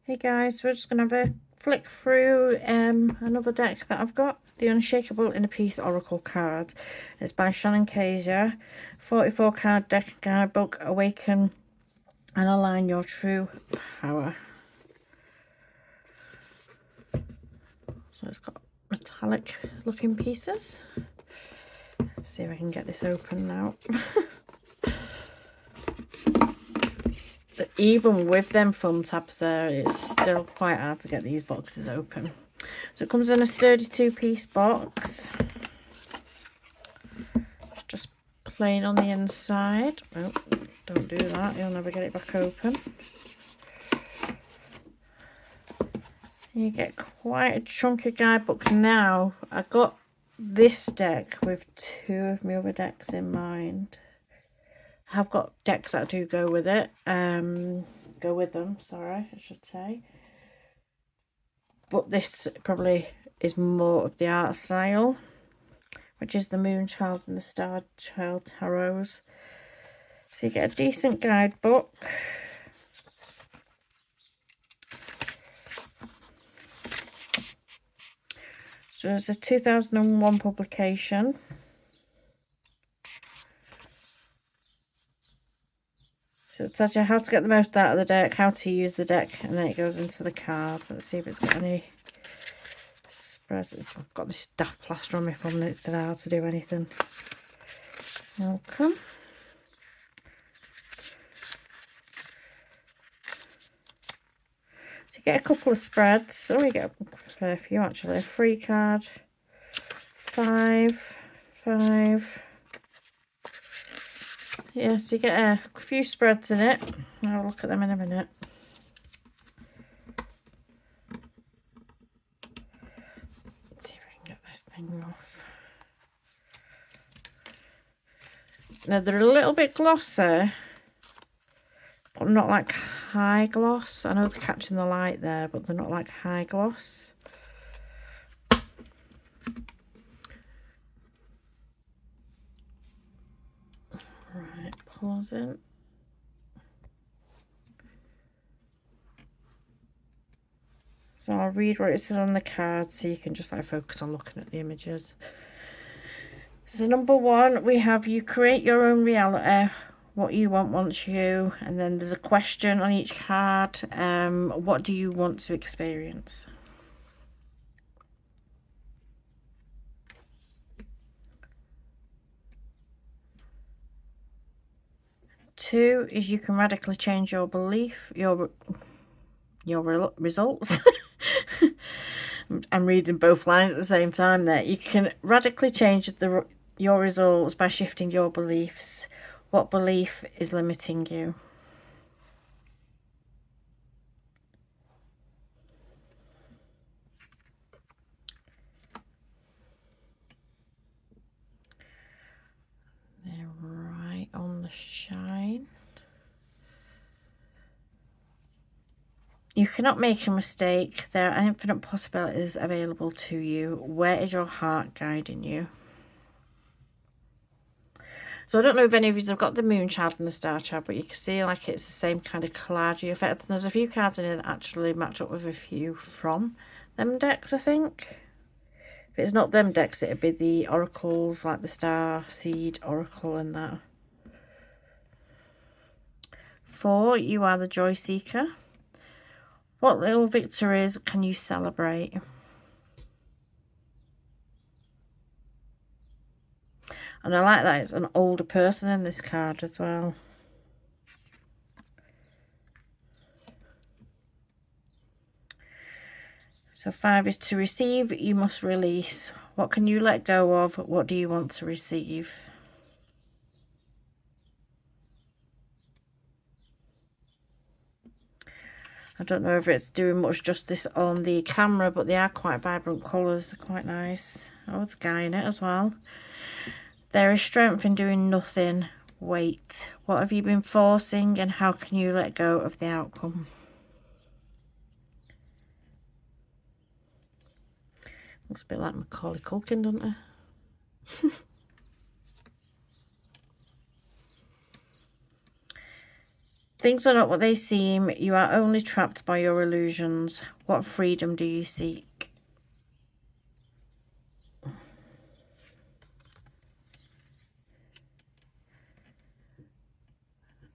Hey guys, we're just going to have a flick through another deck that I've got. The Unshakable Inner Peace Oracle card. It's by Shannon Kaiser. 44 card deck guidebook. Awaken and align your true power. So it's got metallic looking pieces. Let's see if I can get this open now. Even with them thumb tabs there, it's still quite hard to get these boxes open. So it comes in a 32-piece box. It's just plain on the inside. Oh, don't do that, you'll never get it back open. You get quite a chunky guidebook. Now, I got this deck with two of my other decks in mind. I have got decks that do go with it. Go with them, sorry, I should say. But this probably is more of the art style, which is the Moon Child and the Star Child Tarots. So you get a decent guidebook. So it's a 2001 publication. So it tells you how to get the most out of the deck, how to use the deck, and then it goes into the cards. Let's see if it's got any spreads. I've got this daft plaster on my phone and it's don't know how to do anything. Welcome. So you get a couple of spreads. Oh, you get a fair few actually. A free card. 5, 5. Yeah, so you get a few spreads in it. I'll look at them in a minute. Let's see if I can get this thing off. Now they're a little bit glossy, but not like high gloss. I know they're catching the light there, but they're not like high gloss. Right, pause it. So I'll read what it says on the card so you can just like focus on looking at the images. So number 1, we have you create your own reality. What you want wants you. And then there's a question on each card. What do you want to experience? Two is you can radically change your belief, your results. I'm reading both lines at the same time there. You can radically change your results by shifting your beliefs. What belief is limiting you? They're right on the shine. You cannot make a mistake. There are infinite possibilities available to you. Where is your heart guiding you? So I don't know if any of you have got the Moon Child and the Star Child, but you can see like it's the same kind of collage effect. And there's a few cards in here that actually match up with a few from them decks, I think. If it's not them decks, it'd be the oracles, like the Star Seed Oracle and that. 4, you are the Joy Seeker. What little victories can you celebrate? And I like that it's an older person in this card as well. So 5 is to receive, you must release. What can you let go of? What do you want to receive? I don't know if it's doing much justice on the camera, but they are quite vibrant colours. They're quite nice. Oh, it's a guy in it as well. There is strength in doing nothing. Wait. What have you been forcing and how can you let go of the outcome? Looks a bit like Macaulay Culkin, doesn't it? Things are not what they seem. You are only trapped by your illusions. What freedom do you seek?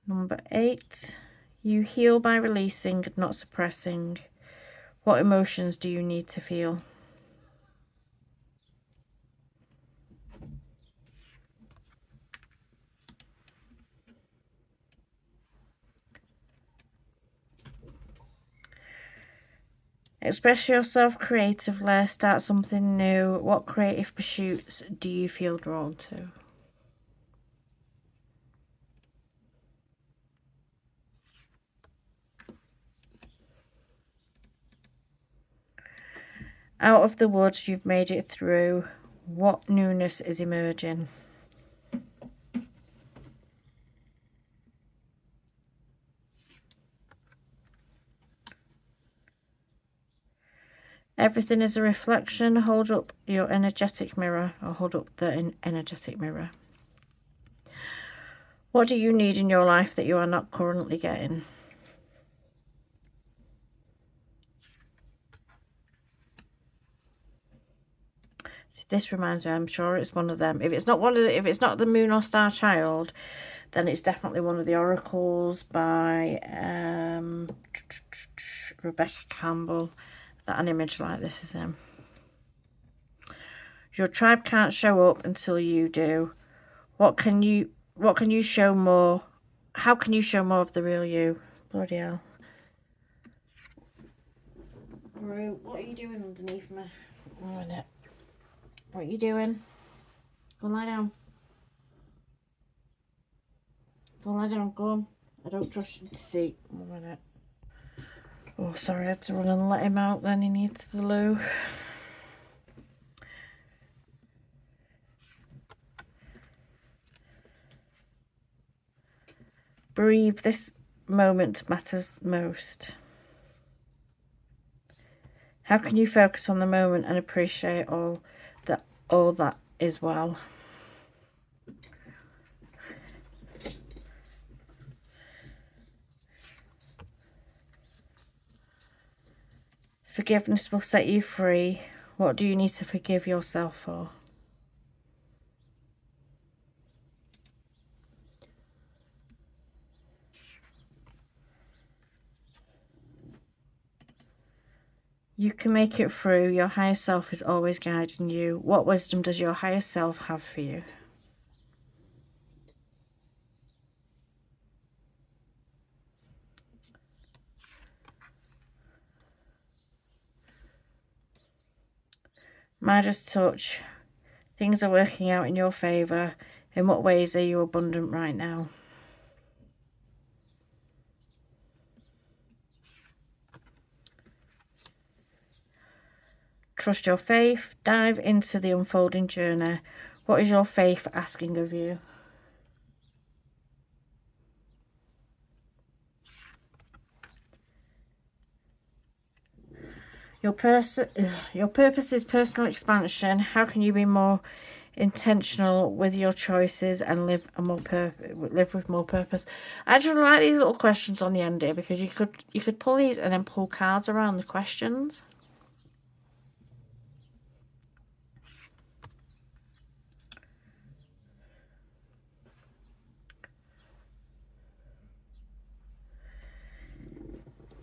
Number 8. You heal by releasing, not suppressing. What emotions do you need to feel? Express yourself creatively. Start something new. What creative pursuits do you feel drawn to? Out of the woods, you've made it through. What newness is emerging? Everything is a reflection. Hold up your energetic mirror, or hold up the energetic mirror. What do you need in your life that you are not currently getting? See, this reminds me, I'm sure it's one of them. If it's not if it's not the Moon or Star Child, then it's definitely one of the oracles by Rebecca Campbell. That an image like this is him. Your tribe can't show up until you do. What can you show more? How can you show more of the real you? Bloody hell. Rue, what are you doing underneath me? One minute. What are you doing? Go and lie down. Go and lie down, go on. I don't trust you to see. 1 minute. Oh, sorry, I had to run and let him out then. He needs the loo. Breathe. This moment matters most. How can you focus on the moment and appreciate all that is well? Forgiveness will set you free. What do you need to forgive yourself for? You can make it through. Your higher self is always guiding you. What wisdom does your higher self have for you? Midas touch. Things are working out in your favor. In what ways are you abundant right now? Trust your faith. Dive into the unfolding journey. What is your faith asking of you? Your purpose is personal expansion. How can you be more intentional with your choices and live with more purpose? I just like these little questions on the end here, because you could pull these and then pull cards around the questions.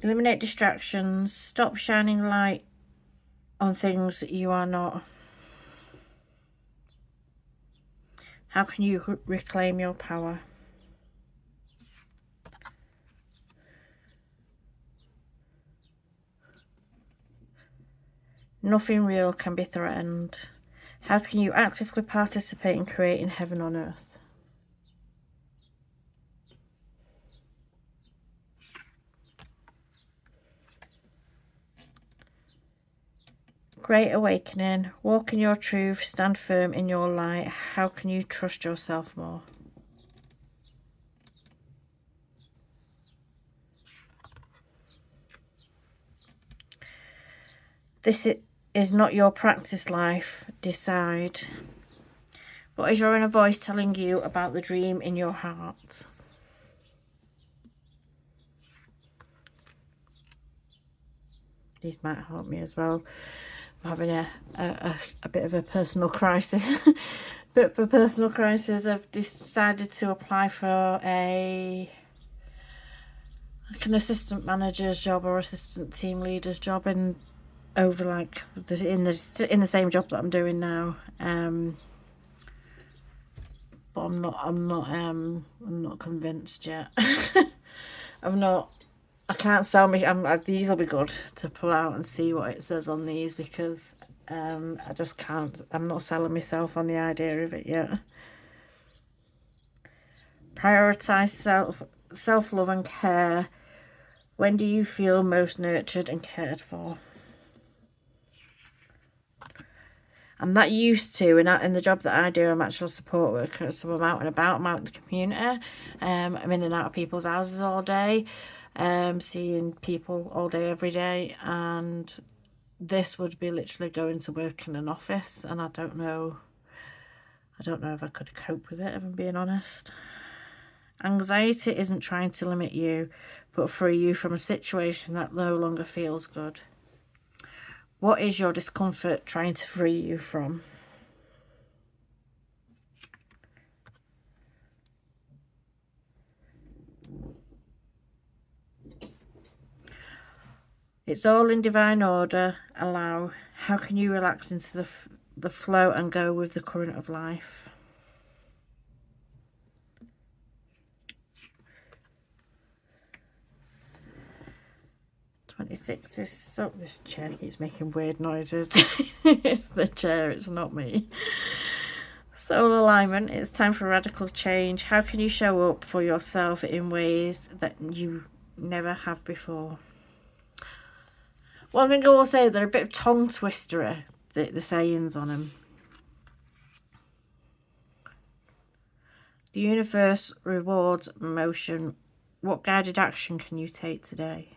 Eliminate distractions. Stop shining light on things that you are not. How can you reclaim your power? Nothing real can be threatened. How can you actively participate in creating heaven on earth? Great awakening. Walk in your truth. Stand firm in your light. How can you trust yourself more? This is not your practice life. Decide. What is your inner voice telling you about the dream in your heart? These might help me as well. I'm having a bit of a personal crisis. Bit of a personal crisis. I've decided to apply for like an assistant manager's job or assistant team leader's job in the same job that I'm doing now. But I'm not convinced yet. I can't sell me. These will be good to pull out and see what it says on these, because I just can't. I'm not selling myself on the idea of it yet. Prioritize self-love and care. When do you feel most nurtured and cared for? I'm not used to, in the job that I do, I'm actually a support worker, so I'm out and about, I'm out in the community. I'm in and out of people's houses all day, seeing people all day, every day, and this would be literally going to work in an office, and I don't know if I could cope with it, if I'm being honest. Anxiety isn't trying to limit you, but free you from a situation that no longer feels good. What is your discomfort trying to free you from? It's all in divine order. Allow. How can you relax into the flow and go with the current of life? This chair keeps making weird noises. It's the chair, it's not me. Soul alignment. It's time for radical change. How can you show up for yourself in ways that you never have before? One thing I will say, they're a bit of tongue twistery, the sayings on them. The universe rewards motion. What guided action can you take today?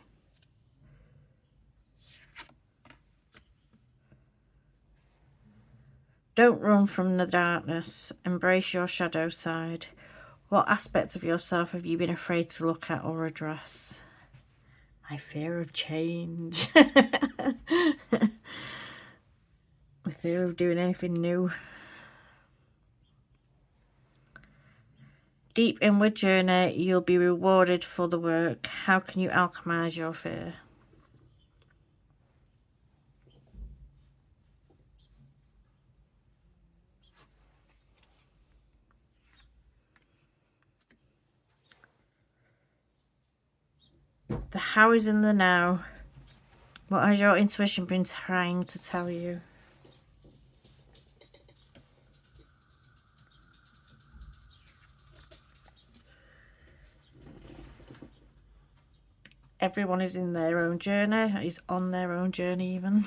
Don't run from the darkness. Embrace your shadow side. What aspects of yourself have you been afraid to look at or address? My fear of change. The fear of doing anything new. Deep inward journey. You'll be rewarded for the work. How can you alchemize your fear? The how is in the now. What has your intuition been trying to tell you? Everyone is in their own journey, is on their own journey even.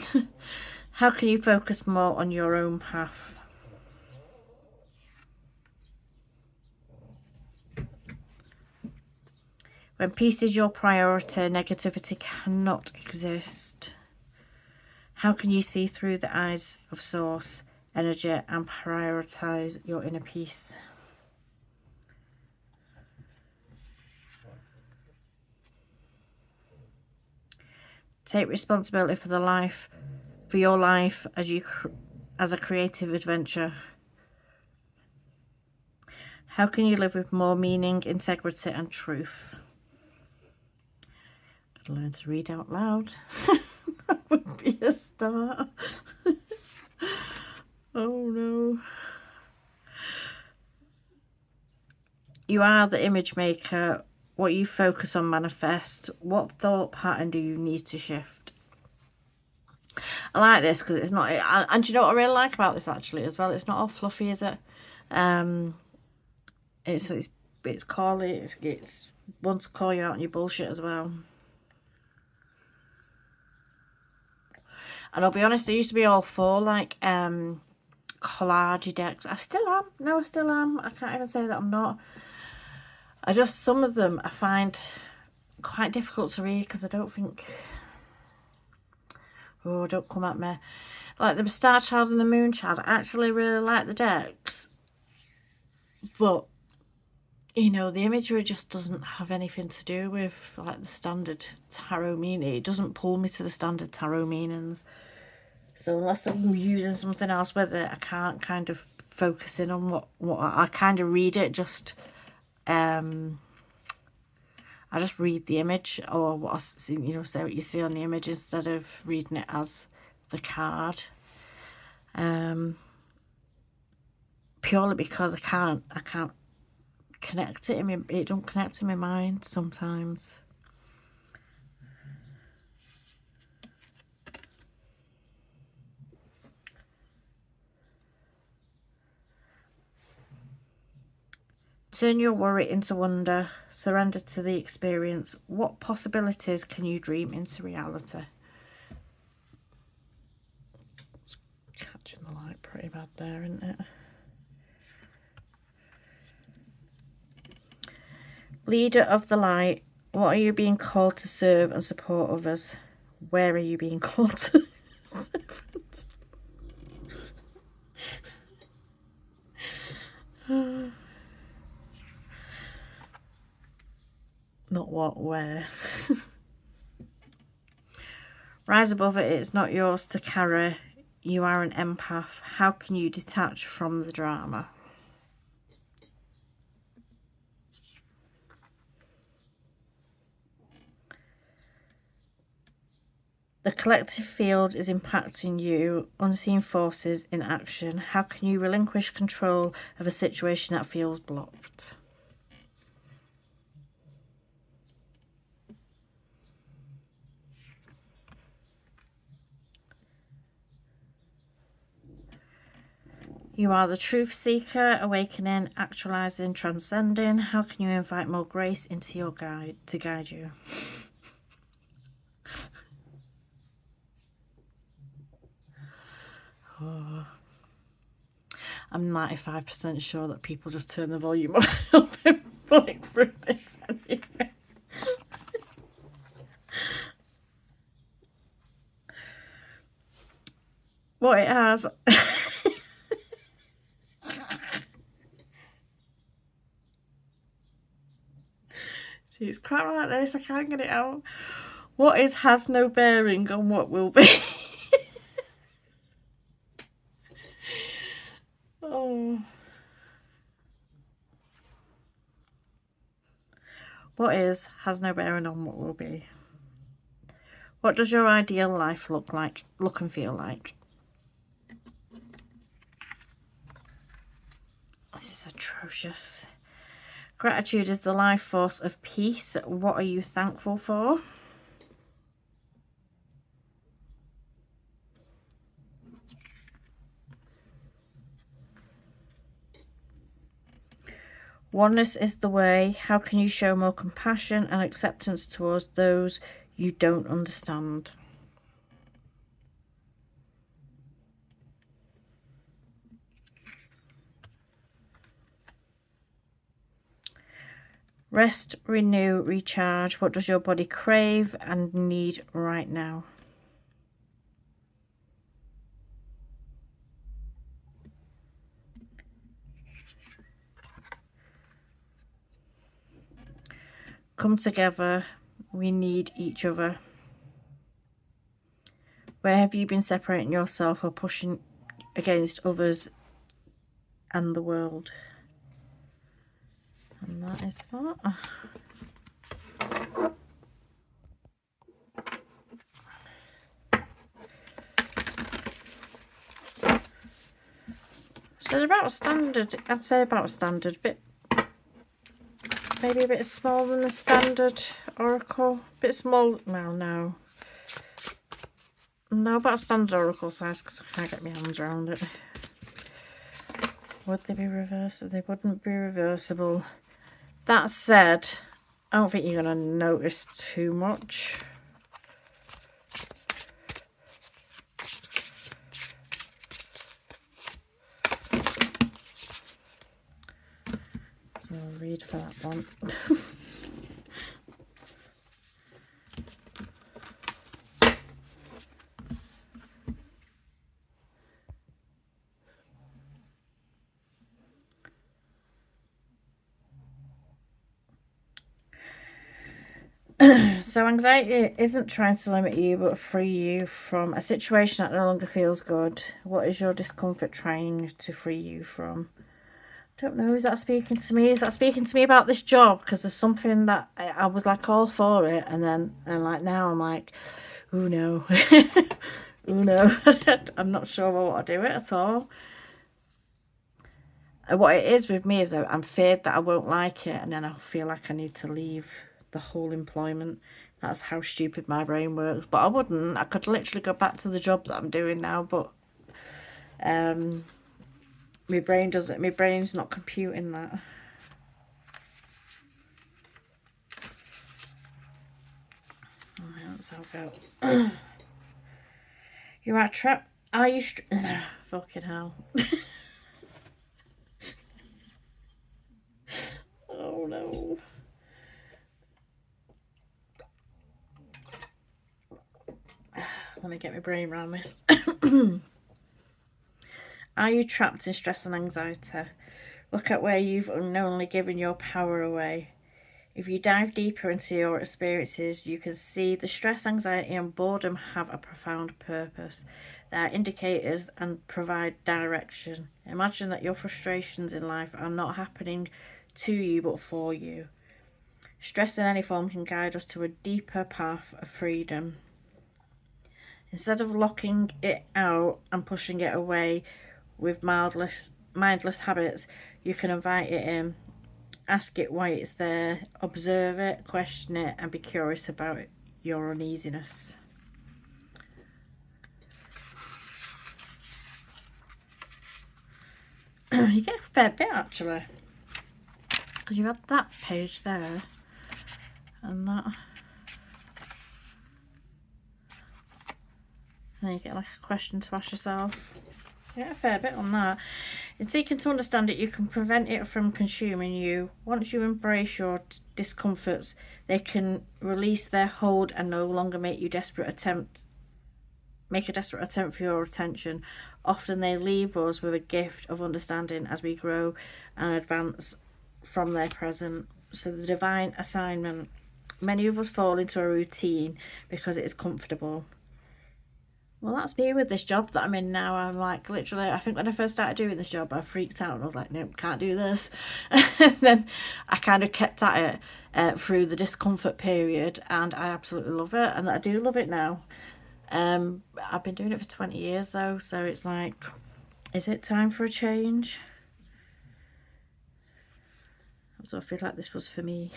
How can you focus more on your own path? When peace is your priority, negativity cannot exist. How can you see through the eyes of source energy and prioritize your inner peace? Take responsibility for your life as a creative adventure. How can you live with more meaning, integrity, and truth? I'd learn to read out loud. That would be a start. Oh no. You are the image maker. What you focus on manifest. What thought pattern do you need to shift? I like this because it's not, and do you know what I really like about this actually as well? It's not all fluffy, is it? It's calling, it's one to call you out on your bullshit as well. And I'll be honest, I used to be all for like collage decks. I still am. No, I still am. I can't even say that I'm not. Some of them I find quite difficult to read because I don't think, oh, don't come at me. Like the Star Child and the Moon Child, I actually really like the decks. But you know, the imagery just doesn't have anything to do with like the standard tarot meaning. It doesn't pull me to the standard tarot meanings. So unless I'm using something else with it, I can't kind of focus in on what I kind of read it. Just I just read the image, or what I see, you know, say what you see on the image instead of reading it as the card. Purely because I can't connect it. It don't connect in my mind sometimes. Turn your worry into wonder. Surrender to the experience. What possibilities can you dream into reality? It's catching the light pretty bad there, isn't it? Leader of the light. What are you being called to serve and support others? Where are you being called to serve? Not what, where. Rise above it. It's not yours to carry. You are an empath. How can you detach from the drama? The collective field is impacting you. Unseen forces in action. How can you relinquish control of a situation that feels blocked? You are the truth seeker, awakening, actualizing, transcending. How can you invite more grace into your guide to guide you? Oh. I'm 95% sure that people just turn the volume up and flick through this anyway. What it has. See, it's quite like this. I can't get it out. What is has no bearing on what will be. Oh. What is has no bearing on what will be. What does your ideal life look and feel like? This is atrocious. Gratitude is the life force of peace. What are you thankful for? Oneness is the way. How can you show more compassion and acceptance towards those you don't understand? Rest, renew, recharge. What does your body crave and need right now? Come together. We need each other. Where have you been separating yourself or pushing against others and the world? And that is that. So they're about standard. I'd say about standard. Maybe a bit smaller than the standard oracle. Bit small. Well, no. No, about standard oracle size because I can't get my hands around it. Would they be reversible? They wouldn't be reversible. That said, I don't think you're going to notice too much. So I'll read for that one. So anxiety isn't trying to limit you, but free you from a situation that no longer feels good. What is your discomfort trying to free you from? Don't know, is that speaking to me? Is that speaking to me about this job? Because there's something that I was like all for it, and then like now I'm like, oh no, oh no, I'm not sure I want to do it at all. And what it is with me is I'm feared that I won't like it, and then I'll feel like I need to leave the whole employment. That's how stupid my brain works. But I wouldn't. I could literally go back to the jobs that I'm doing now, but my brain doesn't. My brain's not computing that. Alright, let's have a go. You are trapped. Are you? Fucking hell. Oh no. Let me get my brain around this. Are you trapped in stress and anxiety? Look at where you've unknowingly given your power away. If you dive deeper into your experiences, you can see the stress, anxiety, and boredom have a profound purpose. They are indicators and provide direction. Imagine that your frustrations in life are not happening to you but for you. Stress in any form can guide us to a deeper path of freedom. Instead of locking it out and pushing it away with mindless habits, you can invite it in. Ask it why it's there, observe it, question it, and be curious about your uneasiness. You get a fair bit actually, because you had that page there and that, and then you get like a question to ask yourself. You get a fair bit on that. In seeking to understand it, you can prevent it from consuming you. Once you embrace your discomforts, they can release their hold and no longer make a desperate attempt for your attention. Often they leave us with a gift of understanding as we grow and advance from their present. So the divine assignment. Many of us fall into a routine because it is comfortable. Well, that's me with this job that I'm in now. I'm like, literally, I think when I first started doing this job, I freaked out and I was like, nope, can't do this. And then I kind of kept at it through the discomfort period, and I absolutely love it, and I do love it now. I've been doing it for 20 years though, so it's like, is it time for a change? So I feel like this was for me.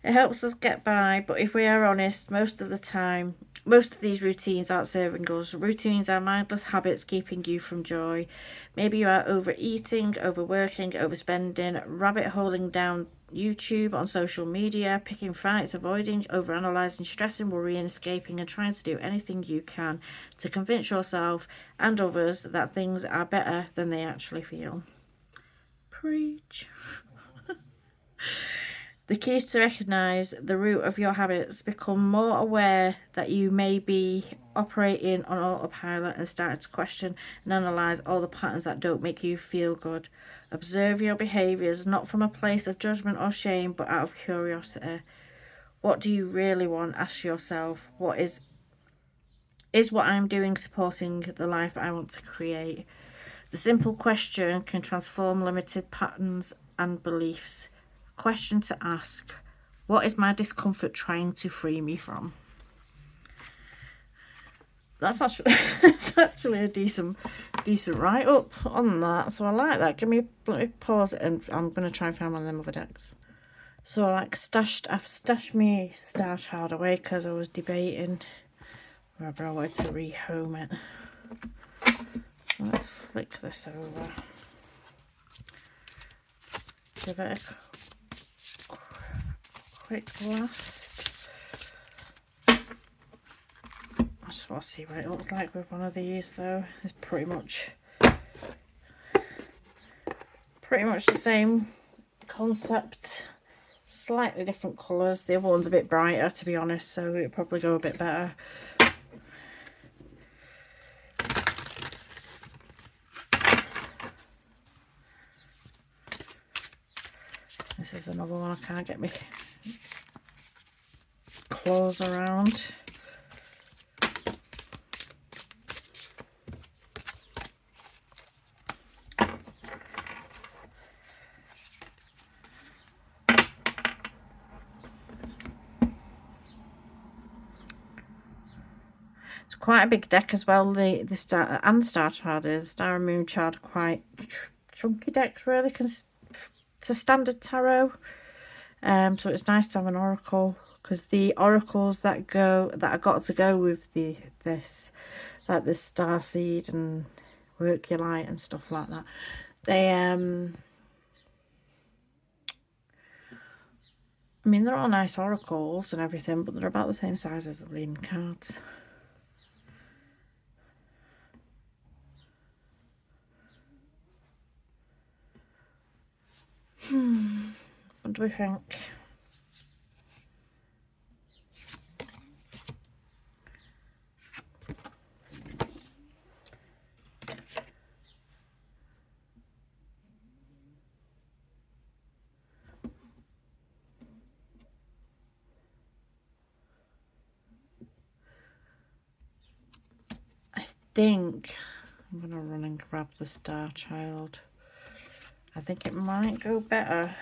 It helps us get by, but if we are honest, most of the time, most of these routines aren't serving us. Routines are mindless habits keeping you from joy. Maybe you are overeating, overworking, overspending, rabbit holing down YouTube, on social media, picking fights, avoiding, overanalyzing, stressing, worrying, escaping, and trying to do anything you can to convince yourself and others that things are better than they actually feel. Preach. The key is to recognise the root of your habits, become more aware that you may be operating on autopilot, and start to question and analyse all the patterns that don't make you feel good. Observe your behaviours, not from a place of judgment or shame, but out of curiosity. What do you really want? Ask yourself, what is what I'm doing supporting the life I want to create? The simple question can transform limited patterns and beliefs. Question to ask: what is my discomfort trying to free me from? That's actually a decent write up on that, so I like that. Let me pause it, and I'm gonna try and find one of them other decks. So I've stashed me Star Child away because I was debating whether I wanted to rehome it. So let's flick this over. Give it a quick blast. I just want to see what it looks like with one of these though. It's pretty much the same concept, slightly different colours. The other one's a bit brighter, to be honest, so it'll probably go a bit better. This is another one I can't get me claws around. It's quite a big deck as well. The star and the star chart is star and moon chart are quite chunky decks, really. It's a standard tarot, so it's nice to have an oracle, because the oracles that I got to go with this, like the star seed and work your light and stuff like that, they I mean, they're all nice oracles and everything, but they're about the same size as the leading cards. What do we think? I think I'm going to run and grab the Star Child. I think it might go better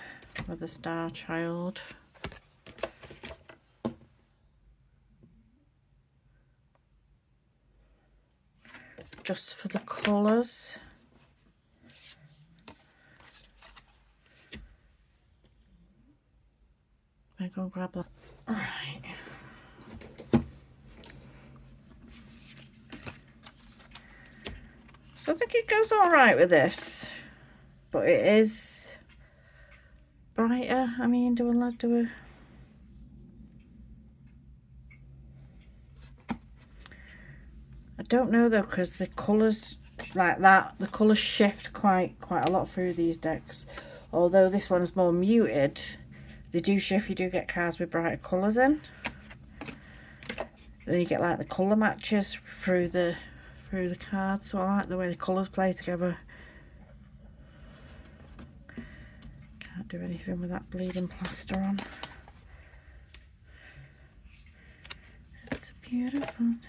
with the Star Child. Just for the colours. I go grab that. Alright. So I think it goes alright with this. But it is brighter. I mean, do I do a... I don't know though, because the colours like that, the colours shift quite a lot through these decks. Although this one's more muted, they do shift. You do get cards with brighter colours in. Then you get like the colour matches through the cards. So I like the way the colours play together. Can't do anything with that bleeding plaster on. It's a beautiful day.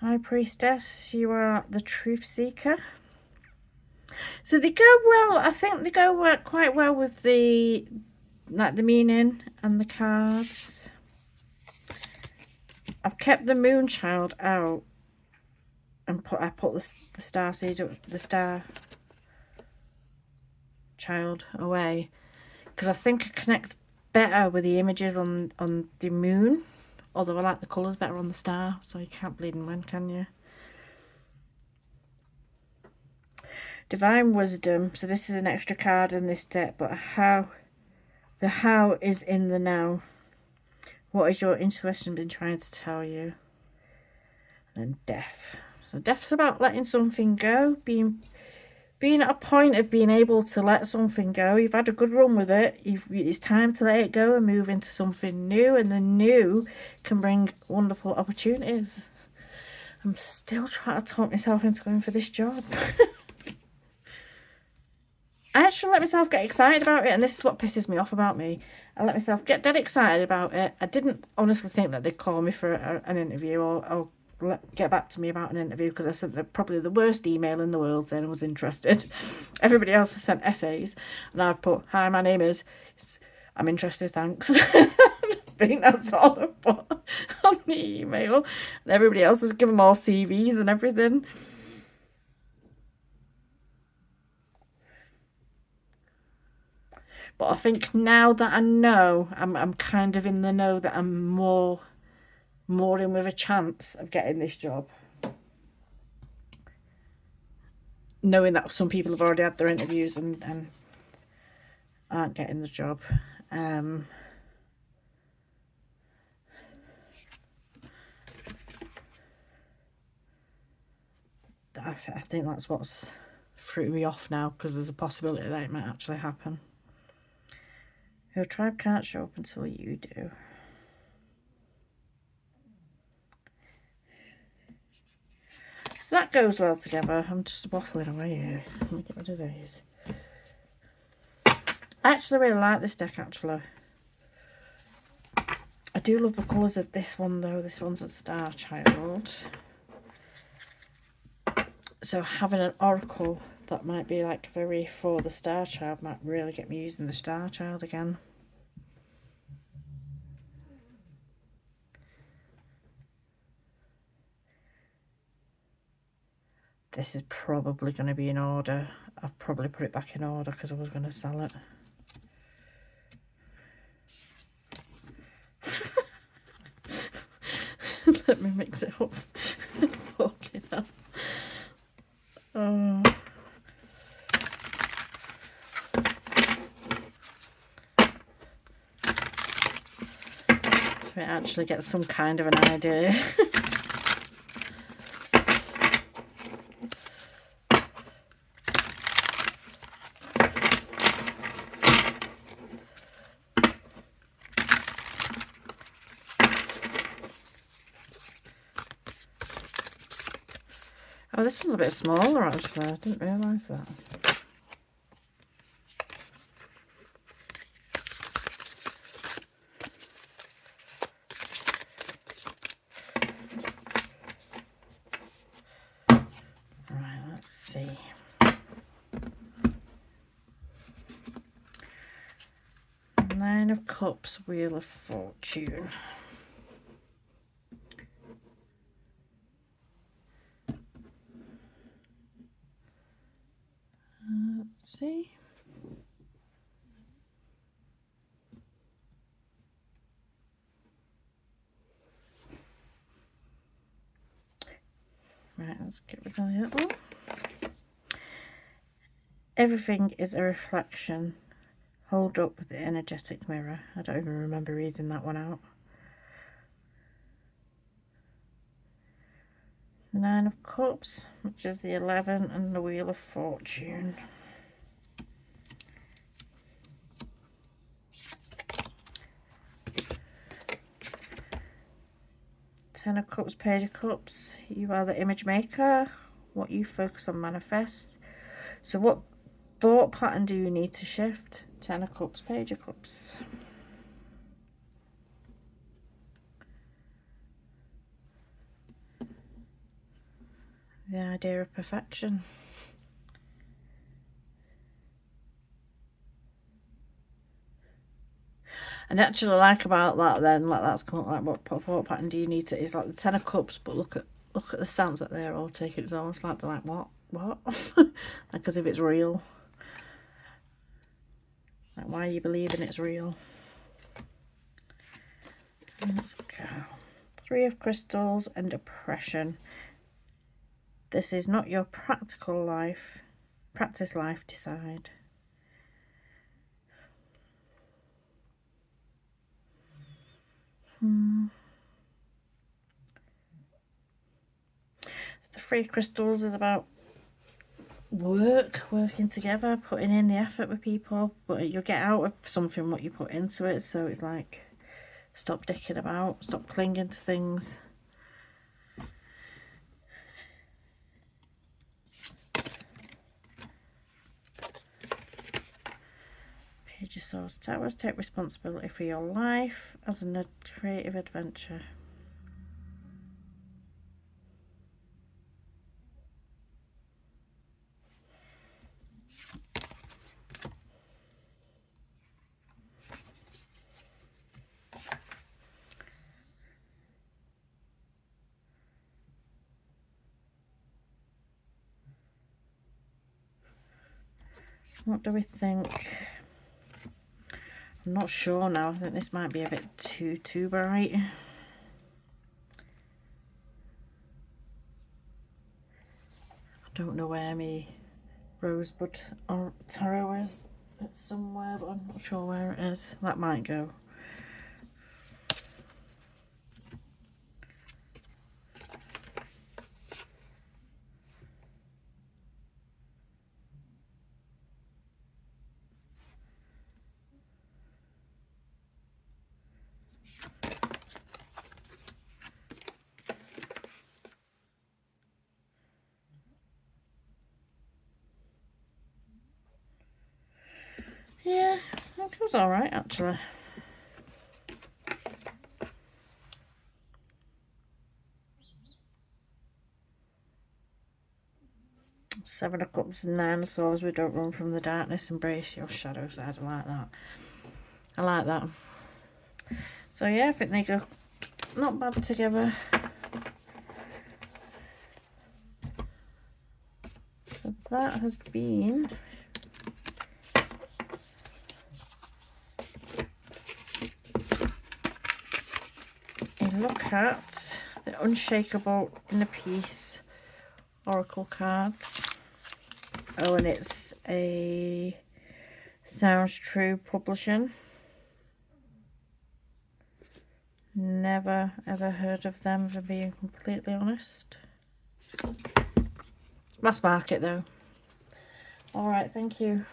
High Priestess, you are the truth seeker. So they go well. I think they go quite well with the meaning and the cards. I've kept the Moonchild out and I put the star seed, the Star Child away, because I think it connects better with the images on the moon. Although I like the colours better on the star, so you can't bleed and win, can you? Divine Wisdom. So this is an extra card in this deck, but the how is in the now. What has your intuition been trying to tell you? And then Death. So Death's about letting something go, being at a point of being able to let something go. You've had a good run with it. It's time to let it go and move into something new, and the new can bring wonderful opportunities. I'm still trying to talk myself into going for this job. I actually let myself get excited about it, and this is what pisses me off about me. I let myself get dead excited about it. I didn't honestly think that they'd call me for an interview or get back to me about an interview, because I sent probably the worst email in the world saying I was interested. Everybody else has sent essays, and I've put, hi, my name is, I'm interested, thanks. I think that's all I put on the email, and everybody else has given them all CVs and everything. But I think now that I know, I'm kind of in the know that I'm more in with a chance of getting this job. Knowing that some people have already had their interviews and aren't getting the job. I think that's what's threw me off now, because there's a possibility that it might actually happen. Your tribe can't show up until you do. So that goes well together. I'm just waffling away here. Let me get rid of these. I actually really like this deck, actually. I do love the colours of this one, though. This one's a Star Child. So having an oracle that might be like very for the Star Child might really get me using the Star Child again. This is probably going to be in order. I've probably put it back in order because I was going to sell it. Let me mix it up. Fucking hell. Oh. So we actually get some kind of an idea. Oh, this one's a bit smaller actually. I didn't realise that. Right, let's see. Nine of Cups, Wheel of Fortune. Let's see. Right, let's get rid of the other one. Everything is a reflection. Hold up with the energetic mirror. I don't even remember reading that one out. Nine of Cups, which is the 11, and the Wheel of Fortune. Ten of Cups, Page of Cups. You are the image maker. What you focus on manifest. So what thought pattern do you need to shift? Ten of Cups, Page of Cups. The idea of perfection. And actually like about that then, like that's kind of like what thought pattern do you need to, is like the Ten of Cups, but look at the stance that they're all taking. It's almost like they're like, what? Like as if it's real. Like, why are you believing it's real? Let's go. Three of Crystals and Oppression. This is not your practical life. Practice life, decide. So the Three of Crystals is about working together, putting in the effort with people, but you'll get out of something what you put into it. So it's like, stop dicking about, stop clinging to things. Page of Swords, Towers, take responsibility for your life as a creative adventure. What do we think? I'm not sure now. I think this might be a bit too bright. I don't know where my Rosebud or tarot is. It's somewhere, but I'm not sure where it is. That might go. Yeah, it was alright actually. Seven of Cups, Nine of Swords. We don't run from the darkness, embrace your shadow side. I like that. I like that. So yeah, I think they go not bad together. So that has been a look at the Unshakable Inner Peace Oracle cards. Oh, and it's a Sounds True publishing. Never ever heard of them, for being completely honest. Mass market though. Alright, thank you.